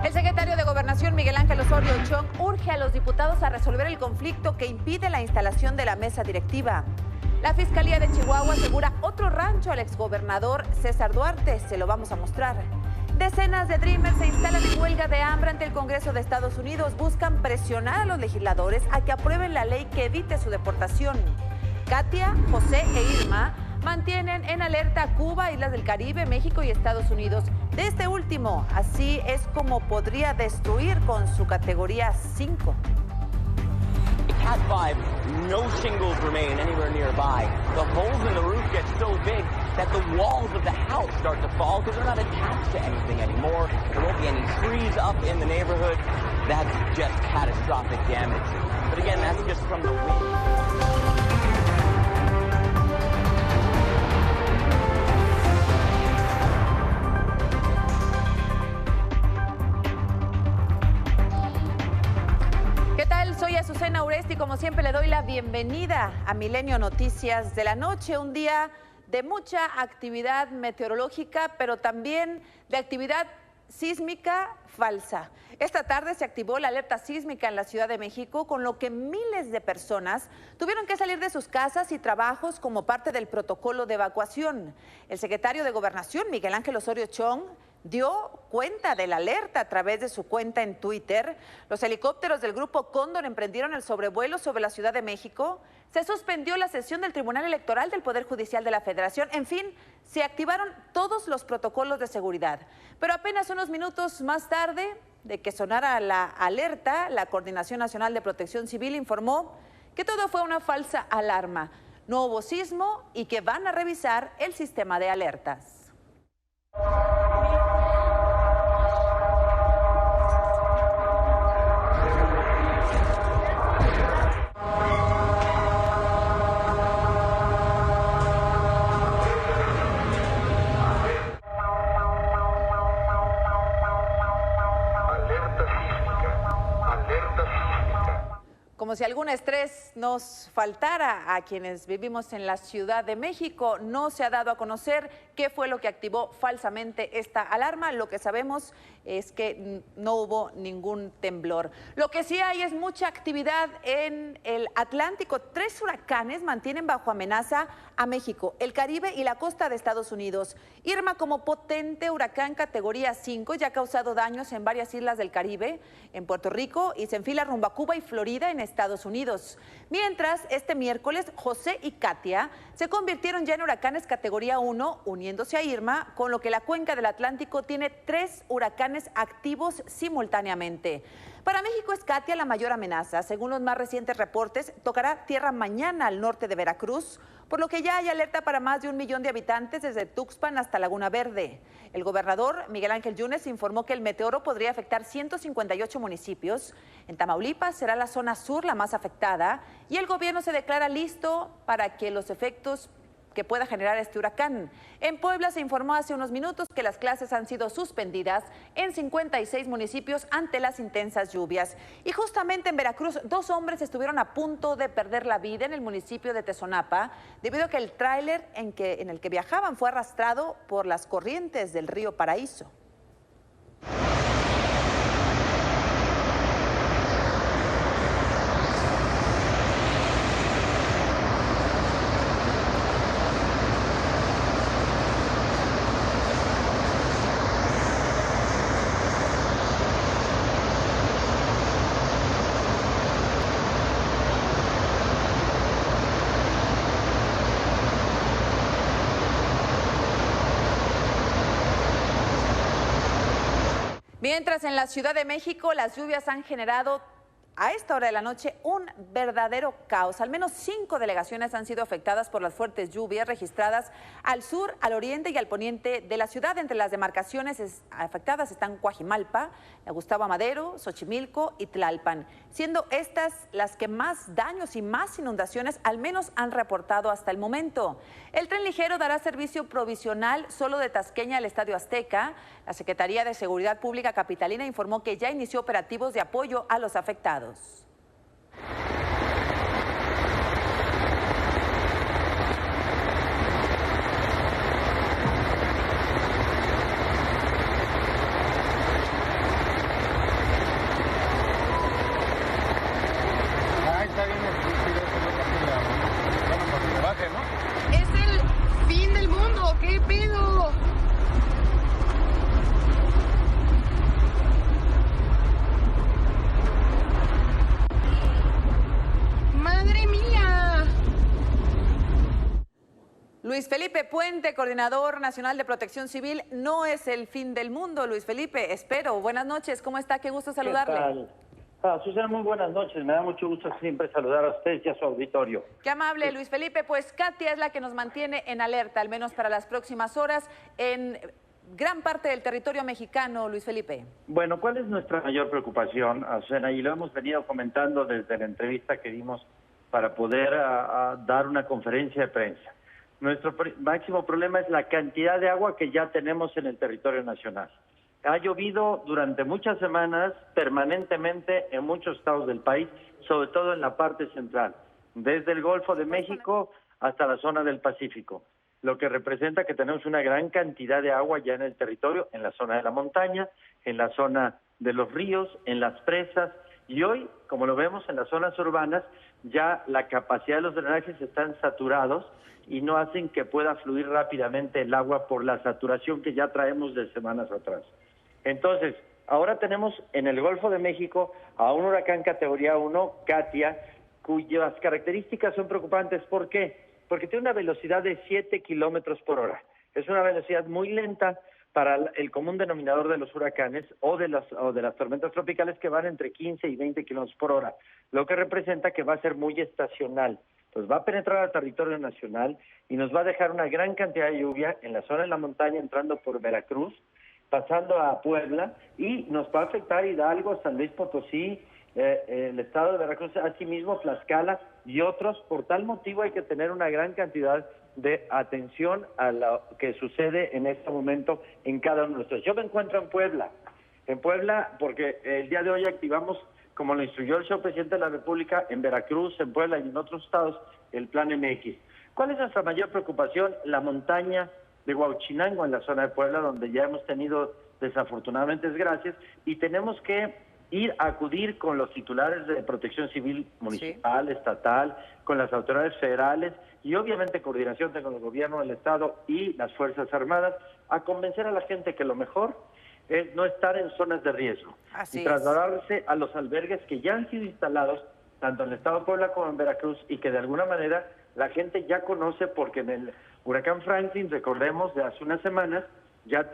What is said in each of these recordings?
El secretario de Gobernación, Miguel Ángel Osorio Chong, urge a los diputados a resolver el conflicto que impide la instalación de la mesa directiva. La Fiscalía de Chihuahua asegura otro rancho al exgobernador César Duarte. Se lo vamos a mostrar. Decenas de Dreamers se instalan en huelga de hambre ante el Congreso de Estados Unidos. Buscan presionar a los legisladores a que aprueben la ley que evite su deportación. Katia, José e Irma mantienen en alerta a Cuba, Islas del Caribe, México y Estados Unidos. De este último, así es como podría destruir con su categoría 5. Cat 5, no shingles remain anywhere nearby. The holes in the roof get so big that the walls of the house start to fall because they're not attached to anything anymore. There won't be any trees up in the neighborhood. That's just catastrophic damage. But again, that's just from the wind. Soy Azucena Uresti y como siempre le doy la bienvenida a Milenio Noticias de la Noche, un día de mucha actividad meteorológica, pero también de actividad sísmica falsa. Esta tarde se activó la alerta sísmica en la Ciudad de México, con lo que miles de personas tuvieron que salir de sus casas y trabajos como parte del protocolo de evacuación. El secretario de Gobernación, Miguel Ángel Osorio Chong, dio cuenta de la alerta a través de su cuenta en Twitter. Los helicópteros del Grupo Cóndor emprendieron el sobrevuelo sobre la Ciudad de México. Se suspendió la sesión del Tribunal Electoral del Poder Judicial de la Federación. En fin, se activaron todos los protocolos de seguridad. Pero apenas unos minutos más tarde de que sonara la alerta, la Coordinación Nacional de Protección Civil informó que todo fue una falsa alarma. No hubo sismo y que van a revisar el sistema de alertas. Como si algún estrés nos faltara a quienes vivimos en la Ciudad de México, no se ha dado a conocer qué fue lo que activó falsamente esta alarma. Lo que sabemos es que no hubo ningún temblor. Lo que sí hay es mucha actividad en el Atlántico. 3 huracanes mantienen bajo amenaza a México, el Caribe y la costa de Estados Unidos. Irma, como potente huracán categoría 5, ya ha causado daños en varias islas del Caribe, en Puerto Rico, y se enfila rumbo a Cuba y Florida en Estados Unidos. Mientras, este miércoles, José y Katia se convirtieron ya en huracanes categoría 1, uniéndose a Irma, con lo que la cuenca del Atlántico tiene 3 huracanes activos simultáneamente. Para México es Katia la mayor amenaza. Según los más recientes reportes, tocará tierra mañana al norte de Veracruz, por lo que ya hay alerta para más de 1 millón de habitantes desde Tuxpan hasta Laguna Verde. El gobernador Miguel Ángel Yunes informó que el meteoro podría afectar 158 municipios. En Tamaulipas será la zona sur la más afectada y el gobierno se declara listo para que los efectos que pueda generar este huracán. En Puebla se informó hace unos minutos que las clases han sido suspendidas en 56 municipios ante las intensas lluvias. Y justamente en Veracruz, 2 hombres estuvieron a punto de perder la vida en el municipio de Tezonapa debido a que el tráiler en el que viajaban fue arrastrado por las corrientes del río Paraíso. Mientras en la Ciudad de México las lluvias han generado a esta hora de la noche un verdadero caos. Al menos 5 delegaciones han sido afectadas por las fuertes lluvias registradas al sur, al oriente y al poniente de la ciudad. Entre las demarcaciones afectadas están Coajimalpa, Gustavo Amadero, Xochimilco y Tlalpan, siendo estas las que más daños y más inundaciones al menos han reportado hasta el momento. El tren ligero dará servicio provisional solo de Tasqueña al Estadio Azteca. La Secretaría de Seguridad Pública capitalina informó que ya inició operativos de apoyo a los afectados. Puente, coordinador nacional de Protección Civil. No es el fin del mundo, Luis Felipe, espero. Buenas noches, ¿cómo está? Qué gusto saludarle. ¿Qué tal? Susana, muy buenas noches. Me da mucho gusto siempre saludar a ustedes y a su auditorio. Qué amable, Luis Felipe. Pues Katia es la que nos mantiene en alerta, al menos para las próximas horas, en gran parte del territorio mexicano, Luis Felipe. Bueno, ¿cuál es nuestra mayor preocupación, Susana? Y lo hemos venido comentando desde la entrevista que dimos para poder dar una conferencia de prensa. Nuestro máximo problema es la cantidad de agua que ya tenemos en el territorio nacional. Ha llovido durante muchas semanas, permanentemente en muchos estados del país, sobre todo en la parte central, desde el Golfo de México hasta la zona del Pacífico, lo que representa que tenemos una gran cantidad de agua ya en el territorio, en la zona de la montaña, en la zona de los ríos, en las presas, y hoy, como lo vemos en las zonas urbanas, ya la capacidad de los drenajes están saturados y no hacen que pueda fluir rápidamente el agua por la saturación que ya traemos de semanas atrás. Entonces, ahora tenemos en el Golfo de México a un huracán categoría 1, Katia, cuyas características son preocupantes. ¿Por qué? Porque tiene una velocidad de 7 kilómetros por hora. Es una velocidad muy lenta para el común denominador de los huracanes o de las tormentas tropicales, que van entre 15 y 20 kilómetros por hora, lo que representa que va a ser muy estacional. Pues va a penetrar al territorio nacional y nos va a dejar una gran cantidad de lluvia en la zona de la montaña, entrando por Veracruz, pasando a Puebla, y nos va a afectar Hidalgo, San Luis Potosí, el estado de Veracruz, asimismo Tlaxcala y otros. Por tal motivo hay que tener una gran cantidad de atención a lo que sucede en este momento en cada uno de nosotros. Yo me encuentro en Puebla porque el día de hoy activamos, como lo instruyó el señor presidente de la República, en Veracruz, en Puebla y en otros estados, el Plan MX. ¿Cuál es nuestra mayor preocupación? La montaña de Huauchinango, en la zona de Puebla, donde ya hemos tenido desafortunadamente desgracias, y tenemos que acudir con los titulares de Protección Civil municipal, estatal, con las autoridades federales y obviamente coordinación con el gobierno del estado y las Fuerzas Armadas, a convencer a la gente que lo mejor es no estar en zonas de riesgo y trasladarse a los albergues que ya han sido instalados tanto en el estado de Puebla como en Veracruz, y que de alguna manera la gente ya conoce, porque en el huracán Franklin, recordemos, de hace unas semanas, ya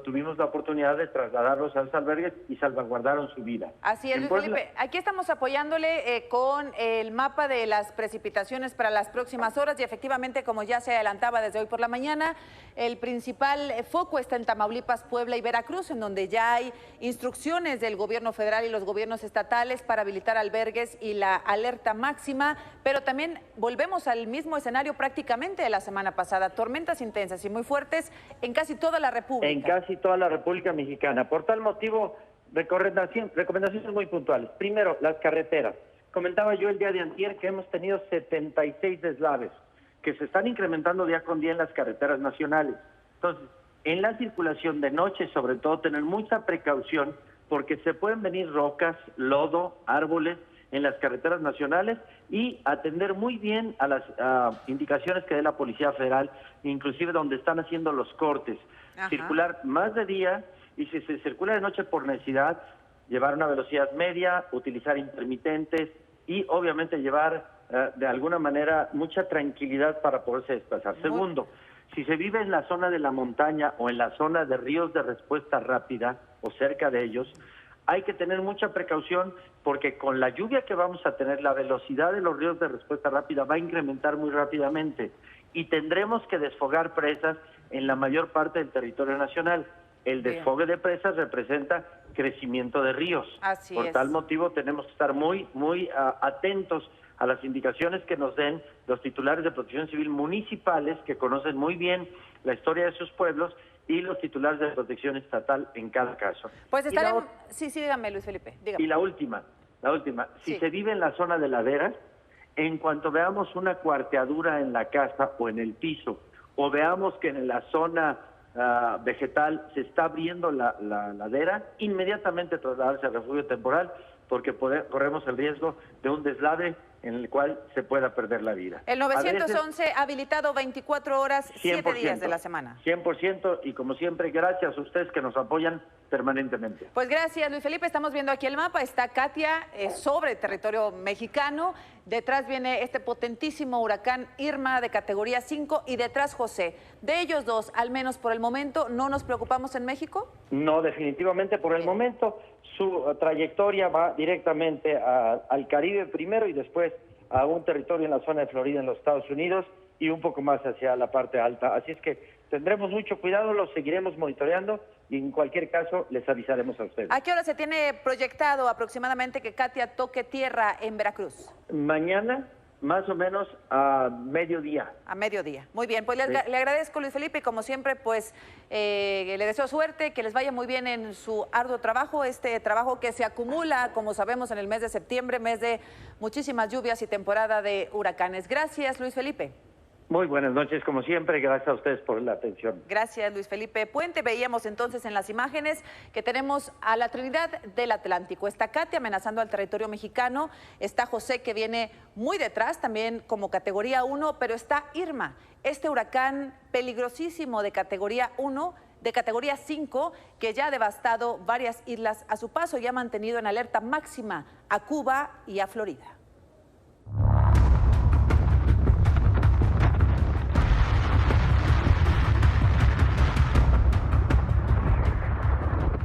tuvimos la oportunidad de trasladarlos a los albergues y salvaguardaron su vida. Así es, Luis Felipe. Aquí estamos apoyándole con el mapa de las precipitaciones para las próximas horas, y efectivamente, como ya se adelantaba desde hoy por la mañana, el principal foco está en Tamaulipas, Puebla y Veracruz, en donde ya hay instrucciones del gobierno federal y los gobiernos estatales para habilitar albergues y la alerta máxima, pero también volvemos al mismo escenario prácticamente de la semana pasada, tormentas intensas y muy fuertes en casi toda la República. En casi toda la República Mexicana. Por tal motivo, recomendaciones muy puntuales. Primero, las carreteras. Comentaba yo el día de antier que hemos tenido 76 deslaves, que se están incrementando día con día en las carreteras nacionales. Entonces, en la circulación de noche, sobre todo, tener mucha precaución, porque se pueden venir rocas, lodo, árboles en las carreteras nacionales, y atender muy bien a las indicaciones que dé la Policía Federal, inclusive donde están haciendo los cortes. Ajá. Circular más de día, y si se circula de noche por necesidad, llevar una velocidad media, utilizar intermitentes y obviamente llevar de alguna manera mucha tranquilidad para poderse desplazar. Segundo, si se vive en la zona de la montaña o en la zona de ríos de respuesta rápida o cerca de ellos, hay que tener mucha precaución, porque con la lluvia que vamos a tener, la velocidad de los ríos de respuesta rápida va a incrementar muy rápidamente y tendremos que desfogar presas en la mayor parte del territorio nacional. El desfogue de presas representa crecimiento de ríos. Por tal motivo tenemos que estar muy atentos a las indicaciones que nos den los titulares de Protección Civil municipales, que conocen muy bien la historia de sus pueblos, y los titulares de protección estatal en cada caso. Pues estaremos... Sí, dígame, Luis Felipe, dígame. Y la última, si se vive en la zona de laderas, en cuanto veamos una cuarteadura en la casa o en el piso, o veamos que en la zona vegetal se está abriendo la ladera, inmediatamente trasladarse al refugio temporal, porque corremos el riesgo de un deslave en el cual se pueda perder la vida. El 911 habilitado 24 horas, 7 días de la 100%, semana. 100%, y como siempre, gracias a ustedes que nos apoyan permanentemente. Pues gracias, Luis Felipe. Estamos viendo aquí el mapa. Está Katia sobre territorio mexicano. Detrás viene este potentísimo huracán Irma de categoría 5 y detrás José. De ellos dos, al menos por el momento, ¿no nos preocupamos en México? No, definitivamente por el momento su trayectoria va directamente al Caribe primero y después a un territorio en la zona de Florida en los Estados Unidos y un poco más hacia la parte alta. Así es que tendremos mucho cuidado, lo seguiremos monitoreando y en cualquier caso les avisaremos a ustedes. ¿A qué hora se tiene proyectado aproximadamente que Katia toque tierra en Veracruz? Mañana, más o menos a mediodía. A mediodía. Muy bien, pues le agradezco, Luis Felipe, y como siempre, pues le deseo suerte, que les vaya muy bien en su arduo trabajo, este trabajo que se acumula, como sabemos, en el mes de septiembre, mes de muchísimas lluvias y temporada de huracanes. Gracias, Luis Felipe. Muy buenas noches, como siempre, gracias a ustedes por la atención. Gracias, Luis Felipe Puente. Veíamos entonces en las imágenes que tenemos a la Trinidad del Atlántico. Está Katia amenazando al territorio mexicano, está José que viene muy detrás, también como categoría 1, pero está Irma, este huracán peligrosísimo de categoría 1, de categoría 5, que ya ha devastado varias islas a su paso y ha mantenido en alerta máxima a Cuba y a Florida.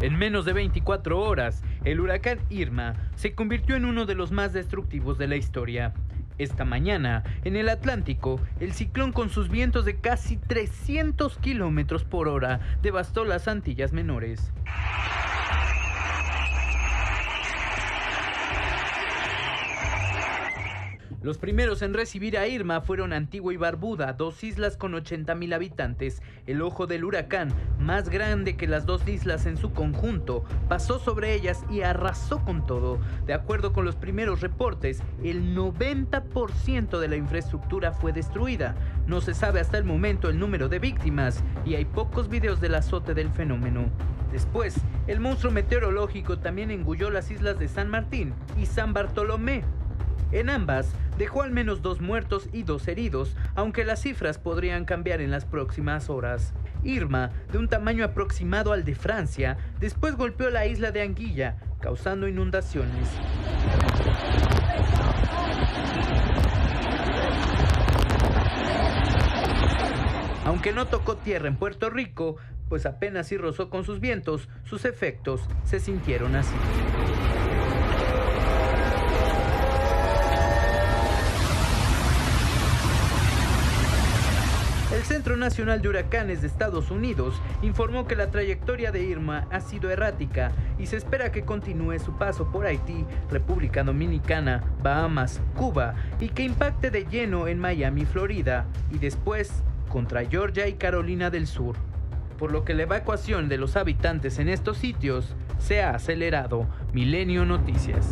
En menos de 24 horas, el huracán Irma se convirtió en uno de los más destructivos de la historia. Esta mañana, en el Atlántico, el ciclón con sus vientos de casi 300 kilómetros por hora devastó las Antillas Menores. Los primeros en recibir a Irma fueron Antigua y Barbuda, dos islas con 80,000 habitantes. El ojo del huracán, más grande que las dos islas en su conjunto, pasó sobre ellas y arrasó con todo. De acuerdo con los primeros reportes, el 90% de la infraestructura fue destruida. No se sabe hasta el momento el número de víctimas y hay pocos videos del azote del fenómeno. Después, el monstruo meteorológico también engulló las islas de San Martín y San Bartolomé. En ambas, dejó al menos 2 muertos y 2 heridos, aunque las cifras podrían cambiar en las próximas horas. Irma, de un tamaño aproximado al de Francia, después golpeó la isla de Anguilla, causando inundaciones. Aunque no tocó tierra en Puerto Rico, pues apenas sí rozó con sus vientos, sus efectos se sintieron así. El Centro Nacional de Huracanes de Estados Unidos informó que la trayectoria de Irma ha sido errática y se espera que continúe su paso por Haití, República Dominicana, Bahamas, Cuba y que impacte de lleno en Miami, Florida y después contra Georgia y Carolina del Sur, por lo que la evacuación de los habitantes en estos sitios se ha acelerado. Milenio Noticias.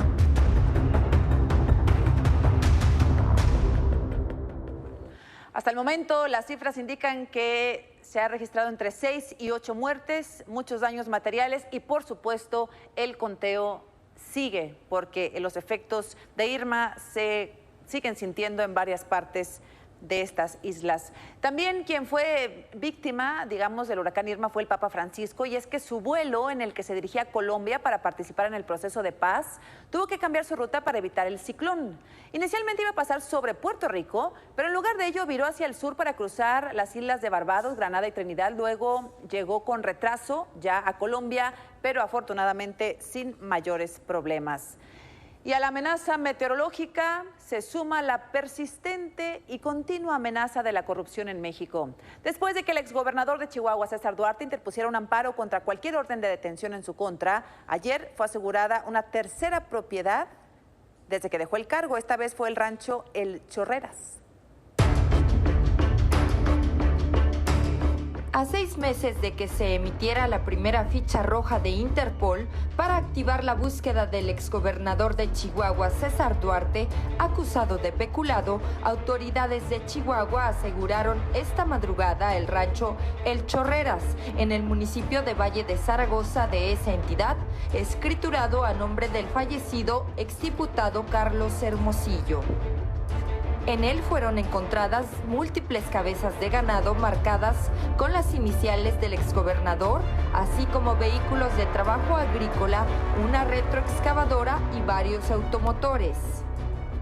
Hasta el momento, las cifras indican que se ha registrado entre 6 y 8 muertes, muchos daños materiales y, por supuesto, el conteo sigue porque los efectos de Irma se siguen sintiendo en varias partes de estas islas. También quien fue víctima, digamos, del huracán Irma fue el Papa Francisco, y es que su vuelo en el que se dirigía a Colombia para participar en el proceso de paz tuvo que cambiar su ruta para evitar el ciclón. Inicialmente iba a pasar sobre Puerto Rico, pero en lugar de ello viró hacia el sur para cruzar las islas de Barbados, Granada y Trinidad. Luego llegó con retraso ya a Colombia, pero afortunadamente sin mayores problemas. Y a la amenaza meteorológica se suma la persistente y continua amenaza de la corrupción en México. Después de que el exgobernador de Chihuahua, César Duarte, interpusiera un amparo contra cualquier orden de detención en su contra, ayer fue asegurada una tercera propiedad desde que dejó el cargo. Esta vez fue el rancho El Chorreras. A 6 meses de que se emitiera la primera ficha roja de Interpol para activar la búsqueda del exgobernador de Chihuahua, César Duarte, acusado de peculado, autoridades de Chihuahua aseguraron esta madrugada el rancho El Chorreras, en el municipio de Valle de Zaragoza de esa entidad, escriturado a nombre del fallecido exdiputado Carlos Hermosillo. En él fueron encontradas múltiples cabezas de ganado marcadas con las iniciales del exgobernador, así como vehículos de trabajo agrícola, una retroexcavadora y varios automotores.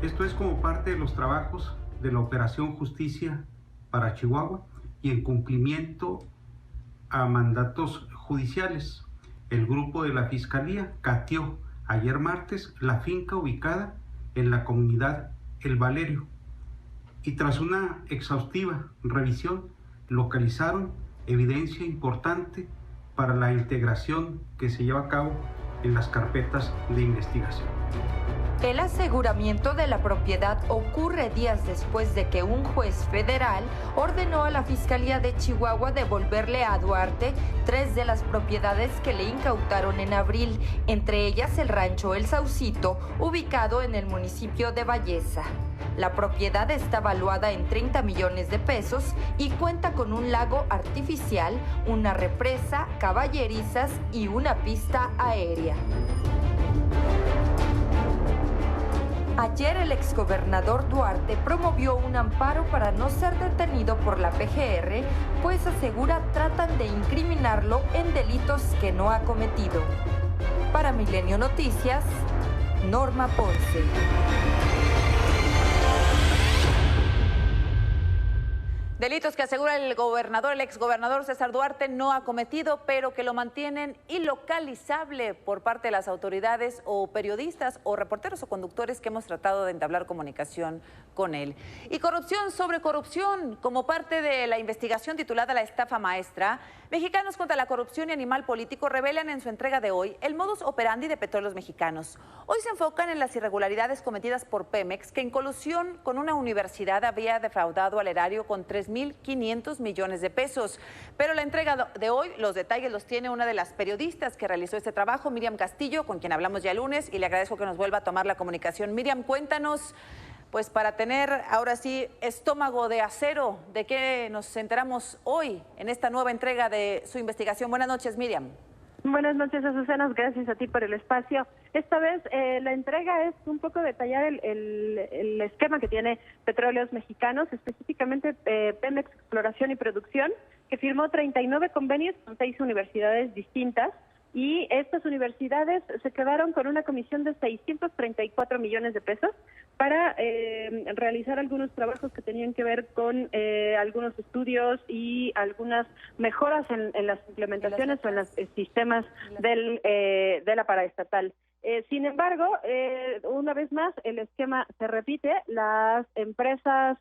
Esto es como parte de los trabajos de la Operación Justicia para Chihuahua y en cumplimiento a mandatos judiciales. El grupo de la Fiscalía cateó ayer martes la finca ubicada en la comunidad El Valerio, y tras una exhaustiva revisión localizaron evidencia importante para la integración que se lleva a cabo en las carpetas de investigación. El aseguramiento de la propiedad ocurre días después de que un juez federal ordenó a la Fiscalía de Chihuahua devolverle a Duarte 3 de las propiedades que le incautaron en abril, entre ellas el rancho El Saucito, ubicado en el municipio de Valleza. La propiedad está valuada en 30 millones de pesos y cuenta con un lago artificial, una represa, caballerizas y una pista aérea. Ayer el exgobernador Duarte promovió un amparo para no ser detenido por la PGR, pues asegura tratan de incriminarlo en delitos que no ha cometido. Para Milenio Noticias, Norma Ponce. Delitos que asegura el exgobernador César Duarte no ha cometido, pero que lo mantienen ilocalizable por parte de las autoridades o periodistas o reporteros o conductores que hemos tratado de entablar comunicación con él. Y corrupción sobre corrupción, como parte de la investigación titulada La Estafa Maestra, Mexicanos contra la Corrupción y Animal Político revelan en su entrega de hoy el modus operandi de Petróleos Mexicanos. Hoy se enfocan en las irregularidades cometidas por Pemex, que en colusión con una universidad había defraudado al erario con 3.500 millones de pesos. Pero la entrega de hoy, los detalles los tiene una de las periodistas que realizó este trabajo, Miriam Castillo, con quien hablamos ya el lunes, y le agradezco que nos vuelva a tomar la comunicación. Miriam, cuéntanos, pues para tener ahora sí estómago de acero, ¿de qué nos enteramos hoy en esta nueva entrega de su investigación? Buenas noches, Miriam. Buenas noches, Azucena, gracias a ti por el espacio. Esta vez la entrega es un poco detallar el esquema que tiene Petróleos Mexicanos, específicamente Pemex Exploración y Producción, que firmó 39 convenios con 6 universidades distintas, y estas universidades se quedaron con una comisión de 634 millones de pesos para realizar algunos trabajos que tenían que ver con algunos estudios y algunas mejoras en las implementaciones o en los sistemas de la paraestatal. Sin embargo, una vez más, el esquema se repite. Las empresas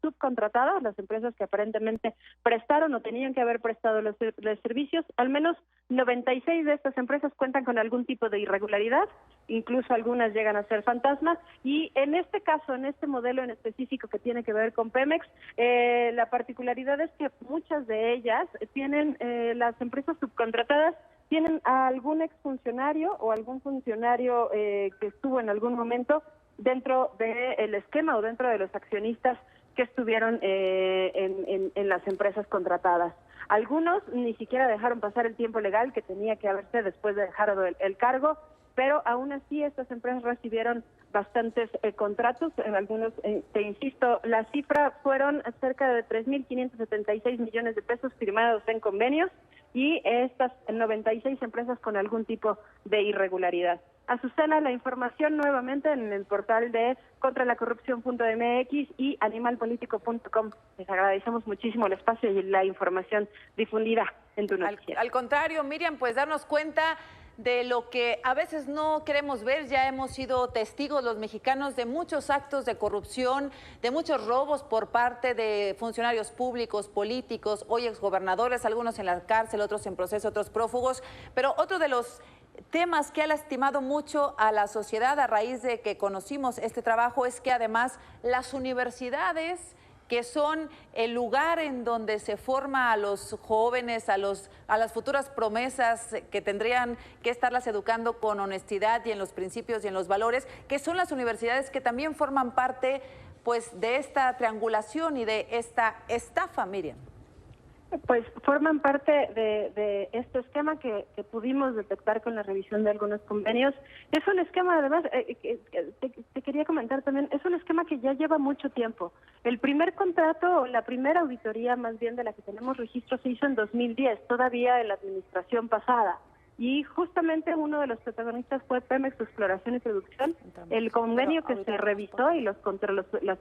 subcontratadas, las empresas que aparentemente prestaron o tenían que haber prestado los servicios, al menos 96 de estas empresas cuentan con algún tipo de irregularidad, incluso algunas llegan a ser fantasmas, y en este caso, en este modelo en específico que tiene que ver con Pemex, la particularidad es que muchas de ellas tienen, las empresas subcontratadas tienen a algún exfuncionario o algún funcionario que estuvo en algún momento dentro del esquema o dentro de los accionistas que estuvieron en las empresas contratadas. Algunos ni siquiera dejaron pasar el tiempo legal que tenía que haberse después de dejar el cargo, pero aún así estas empresas recibieron bastantes contratos, en algunos, te insisto, la cifra fueron cerca de 3.576 millones de pesos firmados en convenios, y estas 96 empresas con algún tipo de irregularidad. Azucena, la información nuevamente en el portal de contralacorrupción.mx y animalpolitico.com. Les agradecemos muchísimo el espacio y la información difundida en tu noticiero. Al contrario, Miriam, pues darnos cuenta de lo que a veces no queremos ver. Ya hemos sido testigos los mexicanos de muchos actos de corrupción, de muchos robos por parte de funcionarios públicos, políticos, hoy exgobernadores, algunos en la cárcel, otros en proceso, otros prófugos. Pero otro de los temas que ha lastimado mucho a la sociedad a raíz de que conocimos este trabajo es que además las universidades que son el lugar en donde se forma a los jóvenes, a las futuras promesas que tendrían que estarlas educando con honestidad y en los principios y en los valores, que son las universidades que también forman parte pues de esta triangulación y de esta estafa, Miriam. Pues forman parte de este esquema que pudimos detectar con la revisión de algunos convenios. Es un esquema, además, te quería comentar también, es un esquema que ya lleva mucho tiempo. El primer contrato, la primera auditoría más bien de la que tenemos registro, se hizo en 2010, todavía en la administración pasada. Y justamente uno de los protagonistas fue Pemex Exploración y Producción. El convenio que se revisó y las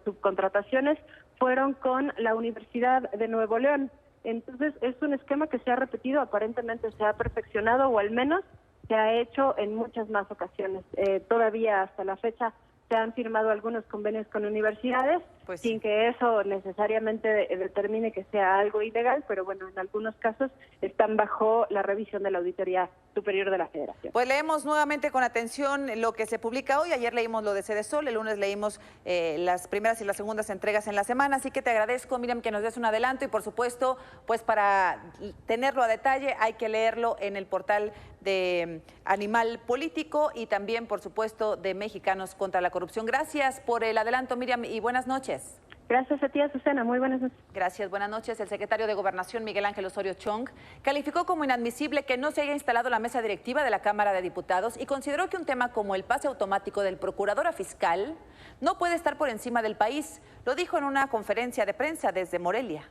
subcontrataciones fueron con la Universidad de Nuevo León. Entonces es un esquema que se ha repetido, aparentemente se ha perfeccionado o al menos se ha hecho en muchas más ocasiones. Todavía hasta la fecha se han firmado algunos convenios con universidades, pues, sin que eso necesariamente determine que sea algo ilegal, pero bueno, en algunos casos están bajo la revisión de la Auditoría Superior de la Federación. Pues leemos nuevamente con atención lo que se publica hoy. Ayer leímos lo de Cedesol, el lunes leímos las primeras y las segundas entregas en la semana, así que te agradezco, Miriam, que nos des un adelanto y por supuesto, pues para tenerlo a detalle hay que leerlo en el portal de Animal Político y también, por supuesto, de Mexicanos contra la Corrupción. Gracias por el adelanto, Miriam, y buenas noches. Gracias a ti, Azucena. Muy buenas noches. Gracias, buenas noches. El secretario de Gobernación, Miguel Ángel Osorio Chong, calificó como inadmisible que no se haya instalado la mesa directiva de la Cámara de Diputados y consideró que un tema como el pase automático del procurador a fiscal no puede estar por encima del país. Lo dijo en una conferencia de prensa desde Morelia.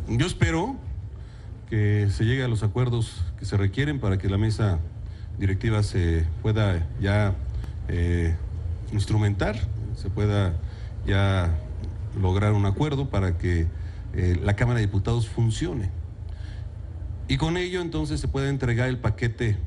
Yo espero que se llegue a los acuerdos que se requieren para que la mesa directiva se pueda ya instrumentar, se pueda ya lograr un acuerdo para que la Cámara de Diputados funcione. Y con ello entonces se pueda entregar el paquete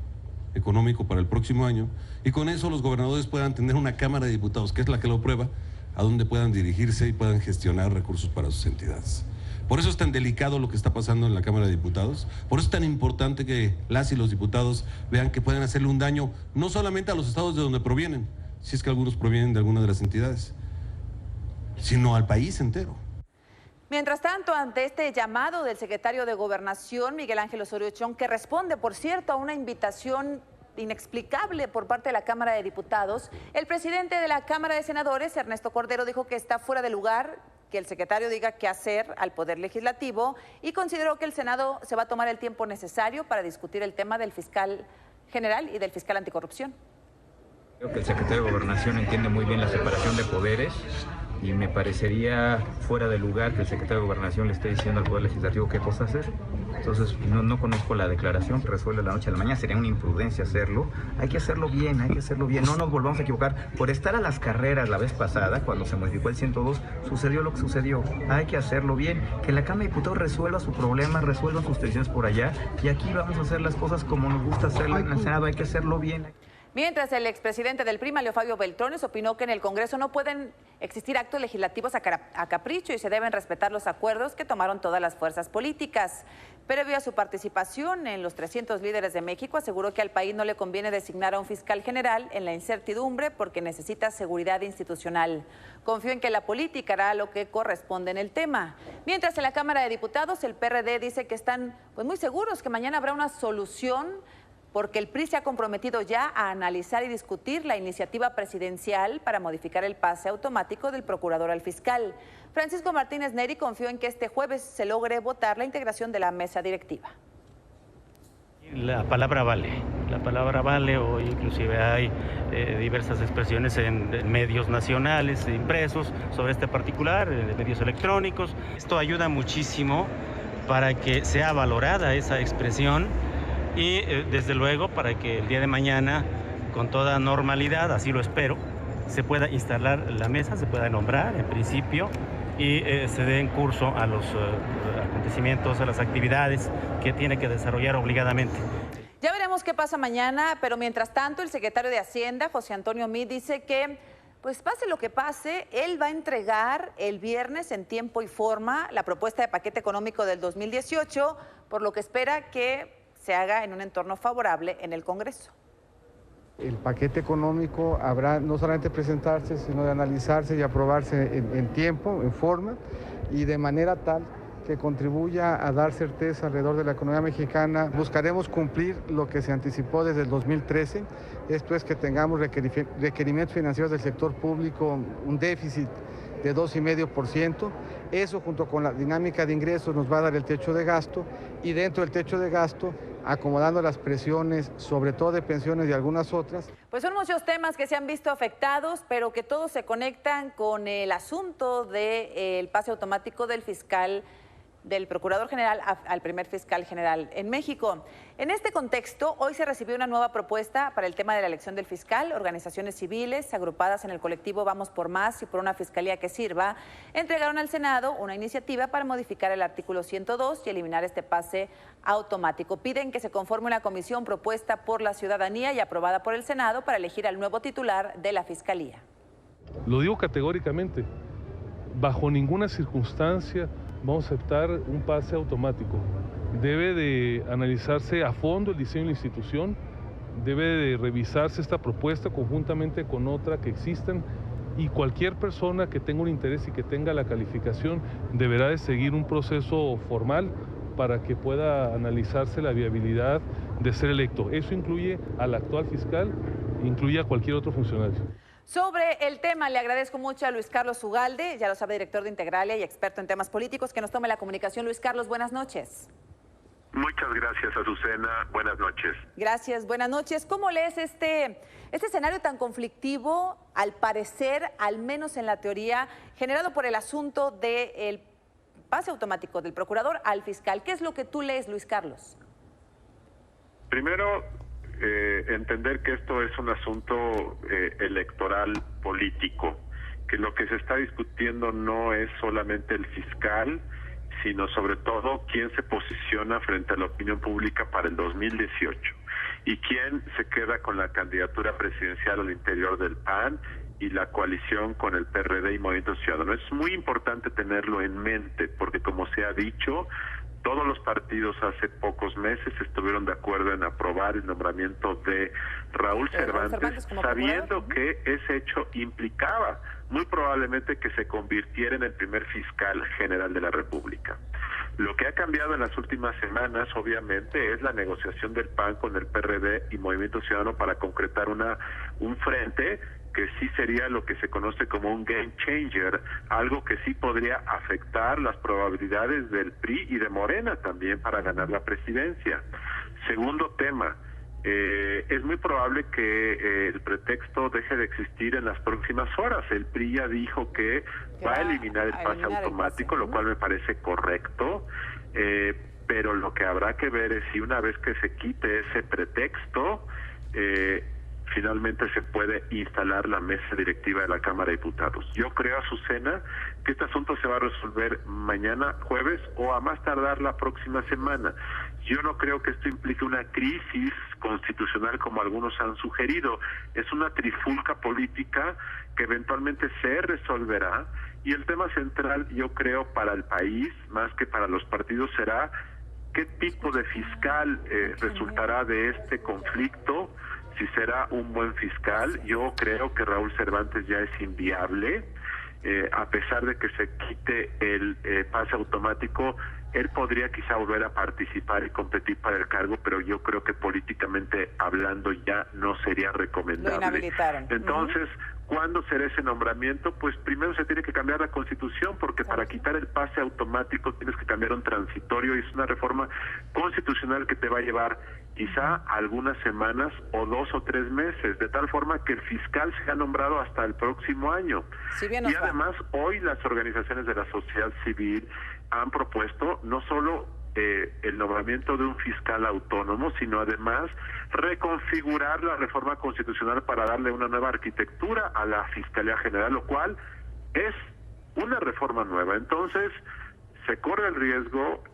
económico para el próximo año y con eso los gobernadores puedan tener una Cámara de Diputados, que es la que lo aprueba, a donde puedan dirigirse y puedan gestionar recursos para sus entidades. Por eso es tan delicado lo que está pasando en la Cámara de Diputados, por eso es tan importante que las y los diputados vean que pueden hacerle un daño no solamente a los estados de donde provienen, si es que algunos provienen de alguna de las entidades, sino al país entero. Mientras tanto, ante este llamado del secretario de Gobernación, Miguel Ángel Osorio Chong, que responde, por cierto, a una invitación inexplicable por parte de la Cámara de Diputados, el presidente de la Cámara de Senadores, Ernesto Cordero, dijo que está fuera de lugar que el secretario diga qué hacer al Poder Legislativo y consideró que el Senado se va a tomar el tiempo necesario para discutir el tema del fiscal general y del fiscal anticorrupción. Creo que el secretario de Gobernación entiende muy bien la separación de poderes y me parecería fuera de lugar que el secretario de Gobernación le esté diciendo al Poder Legislativo qué cosa hacer. Entonces, no conozco la declaración que resuelve la noche a la mañana, sería una imprudencia hacerlo. Hay que hacerlo bien, no nos volvamos a equivocar. Por estar a las carreras la vez pasada, cuando se modificó el 102, sucedió lo que sucedió. Hay que hacerlo bien, que la Cámara de Diputados resuelva su problema, resuelvan sus tensiones por allá, y aquí vamos a hacer las cosas como nos gusta hacerlas en el Senado, hay que hacerlo bien. Mientras el expresidente del PRI, Leo Fabio Beltrones, opinó que en el Congreso no pueden existir actos legislativos a capricho y se deben respetar los acuerdos que tomaron todas las fuerzas políticas. Previo a su participación en los 300 líderes de México, aseguró que al país no le conviene designar a un fiscal general en la incertidumbre porque necesita seguridad institucional. Confió en que la política hará lo que corresponde en el tema. Mientras en la Cámara de Diputados, el PRD dice que están muy seguros que mañana habrá una solución porque el PRI se ha comprometido ya a analizar y discutir la iniciativa presidencial para modificar el pase automático del procurador al fiscal. Francisco Martínez Neri confió en que este jueves se logre votar la integración de la mesa directiva. La palabra vale, o inclusive hay diversas expresiones en medios nacionales, impresos, sobre este particular, en medios electrónicos. Esto ayuda muchísimo para que sea valorada esa expresión y desde luego para que el día de mañana, con toda normalidad, así lo espero, se pueda instalar la mesa, se pueda nombrar en principio y se den curso a los acontecimientos, a las actividades que tiene que desarrollar obligadamente. Ya veremos qué pasa mañana, pero mientras tanto el secretario de Hacienda, José Antonio Meade, dice que pues pase lo que pase, él va a entregar el viernes en tiempo y forma la propuesta de paquete económico del 2018, por lo que espera que se haga en un entorno favorable en el Congreso. El paquete económico habrá no solamente presentarse, sino de analizarse y aprobarse en tiempo, en forma, y de manera tal que contribuya a dar certeza alrededor de la economía mexicana. Buscaremos cumplir lo que se anticipó desde el 2013, esto es que tengamos requerimientos financieros del sector público, un déficit de 2,5%. Eso junto con la dinámica de ingresos nos va a dar el techo de gasto, y dentro del techo de gasto acomodando las presiones, sobre todo de pensiones y algunas otras. Pues son muchos temas que se han visto afectados, pero que todos se conectan con el asunto del pase automático del fiscal, del procurador general al primer fiscal general en México. En este contexto, hoy se recibió una nueva propuesta para el tema de la elección del fiscal. Organizaciones civiles agrupadas en el colectivo Vamos por Más y por una fiscalía que sirva entregaron al Senado una iniciativa para modificar el artículo 102 y eliminar este pase automático. Piden que se conforme una comisión propuesta por la ciudadanía y aprobada por el Senado para elegir al nuevo titular de la fiscalía. Lo digo categóricamente, bajo ninguna circunstancia vamos a aceptar un pase automático. Debe de analizarse a fondo el diseño de la institución, debe de revisarse esta propuesta conjuntamente con otra que existan, y cualquier persona que tenga un interés y que tenga la calificación deberá de seguir un proceso formal para que pueda analizarse la viabilidad de ser electo. Eso incluye al actual fiscal, incluye a cualquier otro funcionario. Sobre el tema, le agradezco mucho a Luis Carlos Ugalde, ya lo sabe, director de Integralia y experto en temas políticos, que nos tome la comunicación. Luis Carlos, buenas noches. Muchas gracias, Azucena. Buenas noches. Gracias, buenas noches. ¿Cómo lees este escenario tan conflictivo, al parecer, al menos en la teoría, generado por el asunto del pase automático del procurador al fiscal? ¿Qué es lo que tú lees, Luis Carlos? Primero, entender que esto es un asunto electoral político, que lo que se está discutiendo no es solamente el fiscal, sino sobre todo quién se posiciona frente a la opinión pública para el 2018 y quién se queda con la candidatura presidencial al interior del PAN y la coalición con el PRD y Movimiento Ciudadano. Es muy importante tenerlo en mente porque, como se ha dicho, todos los partidos hace pocos meses estuvieron de acuerdo en aprobar el nombramiento de Raúl Cervantes, sabiendo que ese hecho implicaba muy probablemente que se convirtiera en el primer fiscal general de la República. Lo que ha cambiado en las últimas semanas, obviamente, es la negociación del PAN con el PRD y Movimiento Ciudadano para concretar un frente que sí sería lo que se conoce como un game changer, algo que sí podría afectar las probabilidades del PRI y de Morena también para ganar la presidencia. Segundo tema, es muy probable que el pretexto deje de existir en las próximas horas. El PRI ya dijo que va a eliminar el pase automático, lo cual me parece correcto, pero lo que habrá que ver es si una vez que se quite ese pretexto, finalmente se puede instalar la mesa directiva de la Cámara de Diputados. Yo creo, Azucena, que este asunto se va a resolver mañana, jueves, o a más tardar la próxima semana. Yo no creo que esto implique una crisis constitucional como algunos han sugerido. Es una trifulca política que eventualmente se resolverá, y el tema central, yo creo, para el país, más que para los partidos, será qué tipo de fiscal resultará de este conflicto. Si será un buen fiscal. Yo creo que Raúl Cervantes ya es inviable, a pesar de que se quite el pase automático. Él podría quizá volver a participar y competir para el cargo, pero yo creo que políticamente hablando ya no sería recomendable. Lo inhabilitaron. Entonces, ¿cuándo será ese nombramiento? Pues primero se tiene que cambiar la Constitución, porque para quitar el pase automático tienes que cambiar un transitorio, y es una reforma constitucional que te va a llevar quizá algunas semanas o 2 o 3 meses, de tal forma que el fiscal sea nombrado hasta el próximo año. Y además, hoy las organizaciones de la sociedad civil han propuesto no solo el nombramiento de un fiscal autónomo, sino además reconfigurar la reforma constitucional para darle una nueva arquitectura a la Fiscalía General, lo cual es una reforma nueva. Entonces, se corre el riesgo,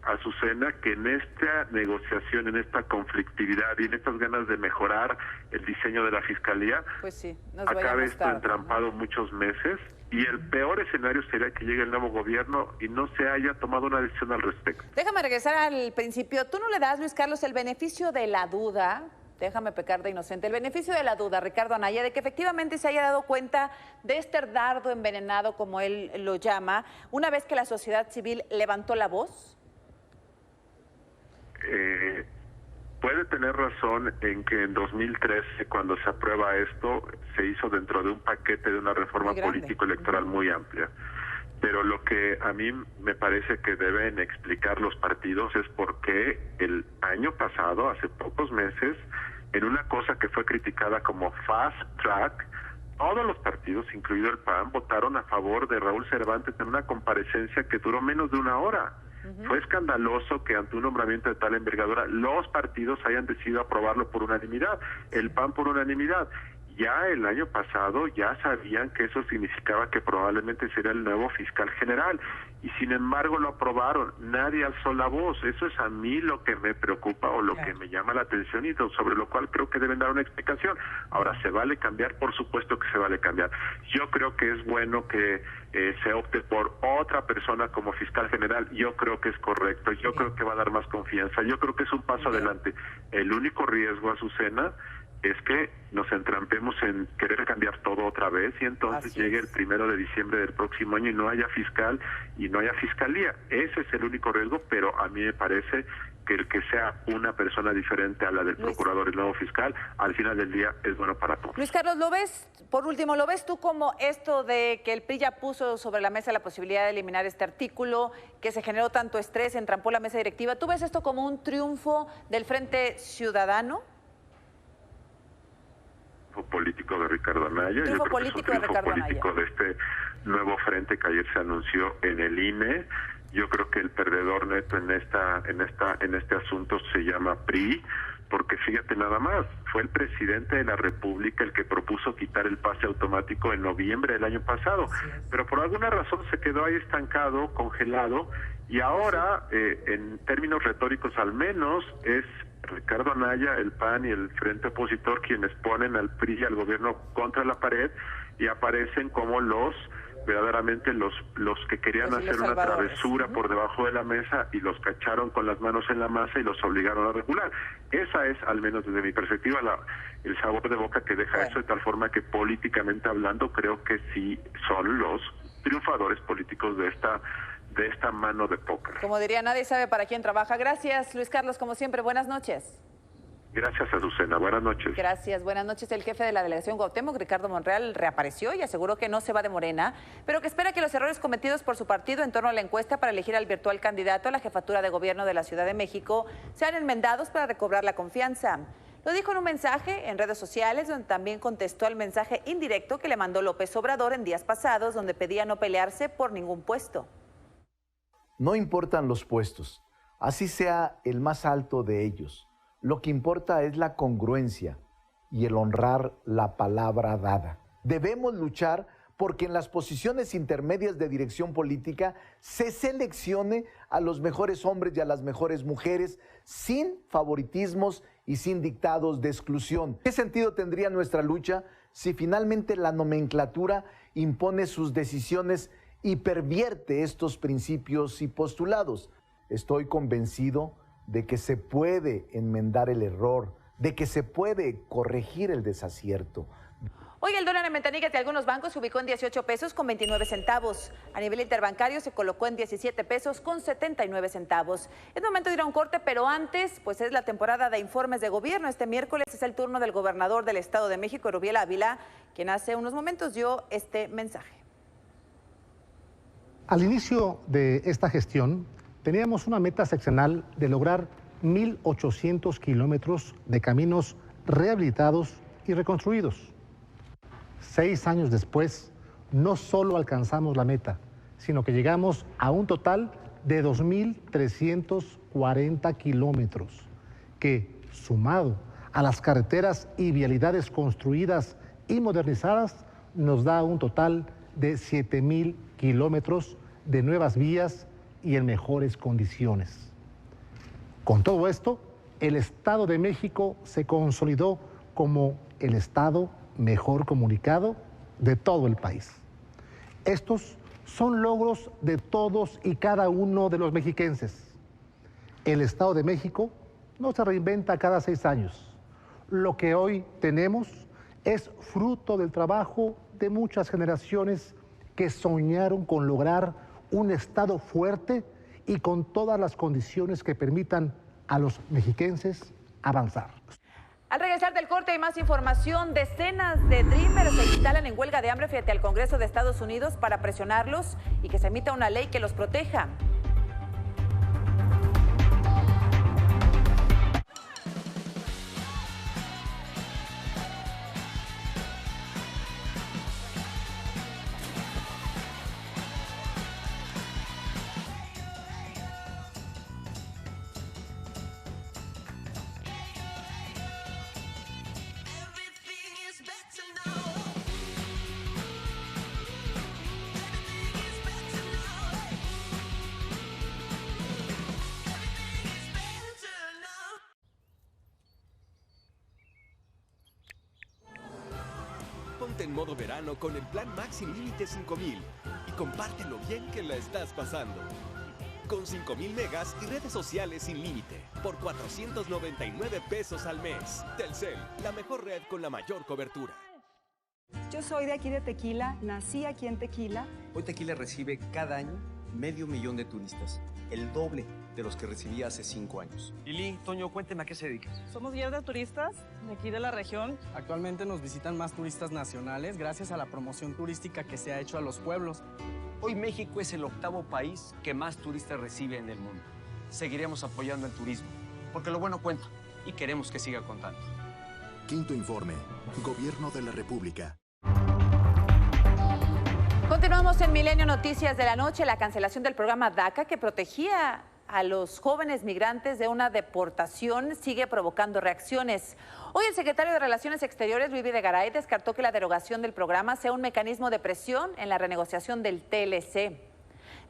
Azucena, que en esta negociación, en esta conflictividad y en estas ganas de mejorar el diseño de la Fiscalía, pues sí, acabe esto entrampado muchos meses, y el peor escenario sería que llegue el nuevo gobierno y no se haya tomado una decisión al respecto. Déjame regresar al principio. ¿Tú no le das, Luis Carlos, el beneficio de la duda déjame pecar de inocente, el beneficio de la duda, Ricardo Anaya, de que efectivamente se haya dado cuenta de este dardo envenenado, como él lo llama, una vez que la sociedad civil levantó la voz? Puede tener razón en que en 2013, cuando se aprueba esto, se hizo dentro de un paquete de una reforma político-electoral muy amplia. Pero lo que a mí me parece que deben explicar los partidos es por qué el año pasado, hace pocos meses, en una cosa que fue criticada como fast track, todos los partidos, incluido el PAN, votaron a favor de Raúl Cervantes en una comparecencia que duró menos de una hora. Fue escandaloso que ante un nombramiento de tal envergadura los partidos hayan decidido aprobarlo por unanimidad, el PAN por unanimidad. Ya el año pasado ya sabían que eso significaba que probablemente sería el nuevo fiscal general y sin embargo lo aprobaron, nadie alzó la voz. Eso es a mí lo que me preocupa o lo que me llama la atención y sobre lo cual creo que deben dar una explicación. Ahora, ¿se vale cambiar? Por supuesto que se vale cambiar. Yo creo que es bueno que se opte por otra persona como fiscal general. Yo creo que es correcto, yo creo que va a dar más confianza, yo creo que es un paso adelante. El único riesgo, Azucena, es que nos entrampemos en querer cambiar todo otra vez y entonces llegue el 1 de diciembre del próximo año y no haya fiscal y no haya fiscalía. Ese es el único riesgo, pero a mí me parece que el que sea una persona diferente a la del procurador y el nuevo fiscal, al final del día es bueno para todos. Luis Carlos, ¿lo ves, por último, lo ves tú como esto de que el PRI ya puso sobre la mesa la posibilidad de eliminar este artículo, que se generó tanto estrés, entrampó la mesa directiva? ¿Tú ves esto como un triunfo del Frente Ciudadano? Político de Ricardo Anaya, yo creo que es un triunfo político de este nuevo frente que ayer se anunció en el INE. Yo creo que el perdedor neto en este asunto se llama PRI, porque fíjate nada más, fue el presidente de la República el que propuso quitar el pase automático en noviembre del año pasado, pero por alguna razón se quedó ahí estancado, congelado, y ahora, en términos retóricos al menos, es Ricardo Anaya, el PAN y el Frente Opositor quienes ponen al PRI y al gobierno contra la pared y aparecen como verdaderamente los que querían hacer una travesura por debajo de la mesa y los cacharon con las manos en la masa y los obligaron a regular. Esa es, al menos desde mi perspectiva, el sabor de boca que deja eso, de tal forma que políticamente hablando creo que sí son los triunfadores políticos de esta mano de póker. Como diría, nadie sabe para quién trabaja. Gracias, Luis Carlos, como siempre, buenas noches. Gracias, Azucena. Buenas noches. Gracias, buenas noches. El jefe de la delegación Cuauhtémoc, Ricardo Monreal, reapareció y aseguró que no se va de Morena, pero que espera que los errores cometidos por su partido en torno a la encuesta para elegir al virtual candidato a la jefatura de gobierno de la Ciudad de México sean enmendados para recobrar la confianza. Lo dijo en un mensaje en redes sociales, donde también contestó al mensaje indirecto que le mandó López Obrador en días pasados, donde pedía no pelearse por ningún puesto. No importan los puestos, así sea el más alto de ellos. Lo que importa es la congruencia y el honrar la palabra dada. Debemos luchar porque en las posiciones intermedias de dirección política se seleccione a los mejores hombres y a las mejores mujeres sin favoritismos y sin dictados de exclusión. ¿Qué sentido tendría nuestra lucha si finalmente la nomenclatura impone sus decisiones y pervierte estos principios y postulados? Estoy convencido de que se puede enmendar el error, de que se puede corregir el desacierto. Hoy el dólar en ventanillas de algunos bancos se ubicó en 18 pesos con 29 centavos. A nivel interbancario se colocó en 17 pesos con 79 centavos. Es momento de ir a un corte, pero antes, pues es la temporada de informes de gobierno. Este miércoles es el turno del gobernador del Estado de México, Erubiel Ávila, quien hace unos momentos dio este mensaje. Al inicio de esta gestión, teníamos una meta seccional de lograr 1.800 kilómetros de caminos rehabilitados y reconstruidos. 6 años después, no solo alcanzamos la meta, sino que llegamos a un total de 2.340 kilómetros, que, sumado a las carreteras y vialidades construidas y modernizadas, nos da un total de 7.000 kilómetros de nuevas vías y en mejores condiciones. Con todo esto, el Estado de México se consolidó como el Estado mejor comunicado de todo el país. Estos son logros de todos y cada uno de los mexiquenses. El Estado de México no se reinventa cada 6 años. Lo que hoy tenemos es fruto del trabajo de muchas generaciones que soñaron con lograr un Estado fuerte y con todas las condiciones que permitan a los mexiquenses avanzar. Al regresar del corte hay más información. Decenas de Dreamers se instalan en huelga de hambre frente al Congreso de Estados Unidos para presionarlos y que se emita una ley que los proteja. Ponte en modo verano con el plan Max sin límite 5000 y comparte lo bien que la estás pasando. Con 5000 megas y redes sociales sin límite por 499 pesos al mes. Telcel, la mejor red con la mayor cobertura. Yo soy de aquí de Tequila, nací aquí en Tequila. Hoy Tequila recibe cada año 500,000 de turistas, el doble de los que recibía hace 5 años. Lili, Toño, cuénteme a qué se dedica. Somos guías de turistas de aquí de la región. Actualmente nos visitan más turistas nacionales gracias a la promoción turística que se ha hecho a los pueblos. Hoy México es el 8º país que más turistas recibe en el mundo. Seguiremos apoyando el turismo, porque lo bueno cuenta y queremos que siga contando. Quinto informe, Gobierno de la República. Continuamos en Milenio Noticias de la Noche. La cancelación del programa DACA, que protegía a los jóvenes migrantes de una deportación, sigue provocando reacciones. Hoy el secretario de Relaciones Exteriores, Luis Videgaray, descartó que la derogación del programa sea un mecanismo de presión en la renegociación del TLC.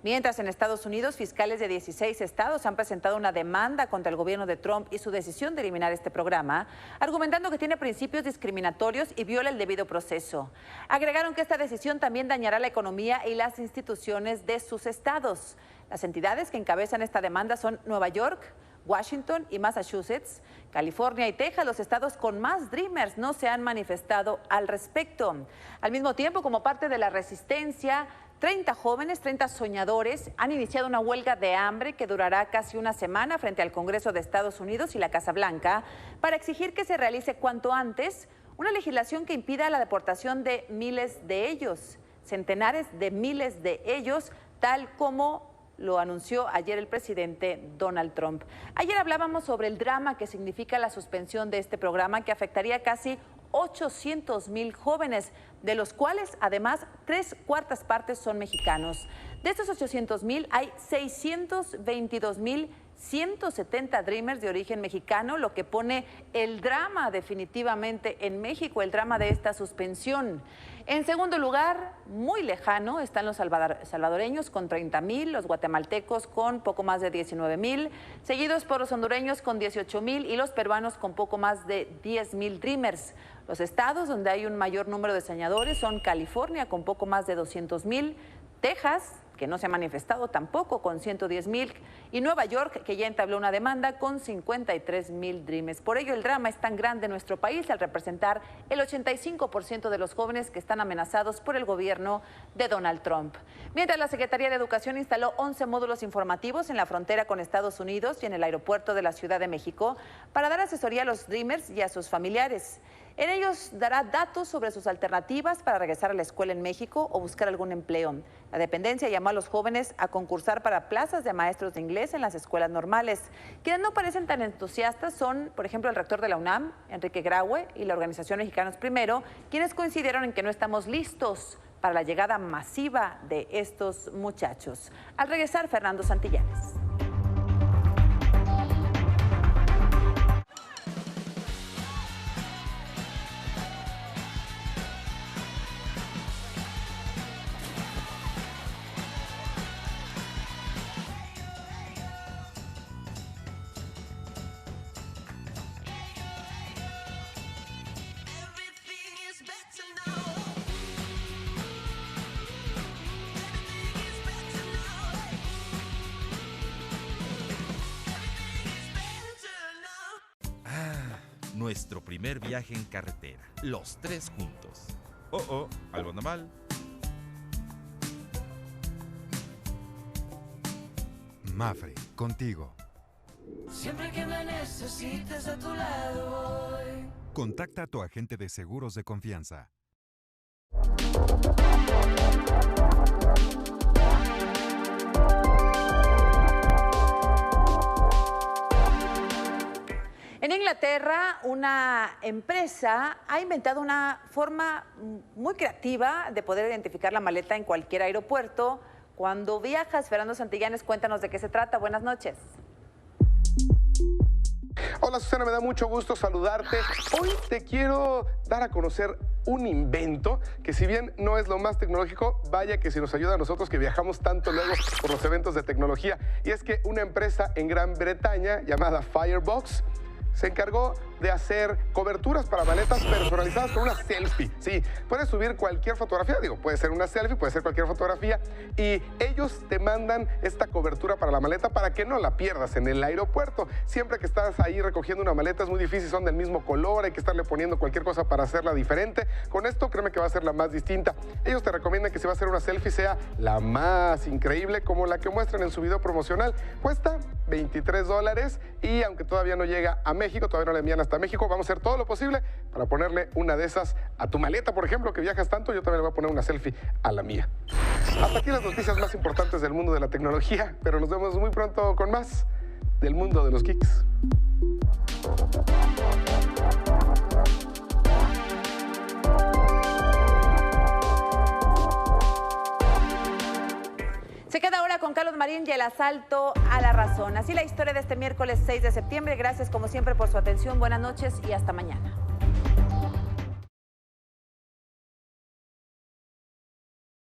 Mientras en Estados Unidos, fiscales de 16 estados han presentado una demanda contra el gobierno de Trump y su decisión de eliminar este programa, argumentando que tiene principios discriminatorios y viola el debido proceso. Agregaron que esta decisión también dañará la economía y las instituciones de sus estados. Las entidades que encabezan esta demanda son Nueva York, Washington y Massachusetts. California y Texas, los estados con más Dreamers, no se han manifestado al respecto. Al mismo tiempo, como parte de la resistencia, 30 jóvenes, 30 soñadores han iniciado una huelga de hambre que durará casi una semana frente al Congreso de Estados Unidos y la Casa Blanca para exigir que se realice cuanto antes una legislación que impida la deportación de miles de ellos, centenares de miles de ellos, tal como lo anunció ayer el presidente Donald Trump. Ayer hablábamos sobre el drama que significa la suspensión de este programa, que afectaría casi 800,000 jóvenes, de los cuales además 3/4 partes son mexicanos. De estos 800,000 hay 622,170 Dreamers de origen mexicano, lo que pone el drama definitivamente en México, el drama de esta suspensión. En segundo lugar, muy lejano, están los salvadoreños con 30,000, los guatemaltecos con poco más de 19,000, seguidos por los hondureños con 18,000 y los peruanos con poco más de 10,000 Dreamers. Los estados donde hay un mayor número de soñadores son California con poco más de 200,000, Texas, que no se ha manifestado tampoco, con 110,000, y Nueva York, que ya entabló una demanda con 53,000 Dreamers. Por ello, el drama es tan grande en nuestro país al representar el 85% de los jóvenes que están amenazados por el gobierno de Donald Trump. Mientras la Secretaría de Educación instaló 11 módulos informativos en la frontera con Estados Unidos y en el aeropuerto de la Ciudad de México para dar asesoría a los Dreamers y a sus familiares. En ellos dará datos sobre sus alternativas para regresar a la escuela en México o buscar algún empleo. La dependencia llamó a los jóvenes a concursar para plazas de maestros de inglés en las escuelas normales. Quienes no parecen tan entusiastas son, por ejemplo, el rector de la UNAM, Enrique Graue, y la organización Mexicanos Primero, quienes coincidieron en que no estamos listos para la llegada masiva de estos muchachos. Al regresar, Fernando Santillanes. Nuestro primer viaje en carretera, los tres juntos. Algo anda mal. Mapfre, contigo. Siempre que me necesites a tu lado voy. Contacta a tu agente de seguros de confianza. En Inglaterra, una empresa ha inventado una forma muy creativa de poder identificar la maleta en cualquier aeropuerto. Cuando viajas, Fernando Santillanes, cuéntanos de qué se trata. Buenas noches. Hola Susana, me da mucho gusto saludarte. Hoy te quiero dar a conocer un invento que, si bien no es lo más tecnológico, vaya que si nos ayuda a nosotros que viajamos tanto luego por los eventos de tecnología. Y es que una empresa en Gran Bretaña llamada Firebox se encargó de hacer coberturas para maletas personalizadas con una selfie. Sí, puedes subir cualquier fotografía, puede ser una selfie, puede ser cualquier fotografía, y ellos te mandan esta cobertura para la maleta para que no la pierdas en el aeropuerto. Siempre que estás ahí recogiendo una maleta es muy difícil, son del mismo color, hay que estarle poniendo cualquier cosa para hacerla diferente. Con esto, créeme que va a ser la más distinta. Ellos te recomiendan que si va a hacer una selfie sea la más increíble, como la que muestran en su video promocional. Cuesta $23 y aunque todavía no llega a México, todavía no la envían hasta México, vamos a hacer todo lo posible para ponerle una de esas a tu maleta, por ejemplo, que viajas tanto. Yo también le voy a poner una selfie a la mía. Hasta aquí las noticias más importantes del mundo de la tecnología, pero nos vemos muy pronto con más del mundo de los geeks. Se queda ahora con Carlos Marín y el asalto a La Razón. Así la historia de este miércoles 6 de septiembre. Gracias como siempre por su atención. Buenas noches y hasta mañana.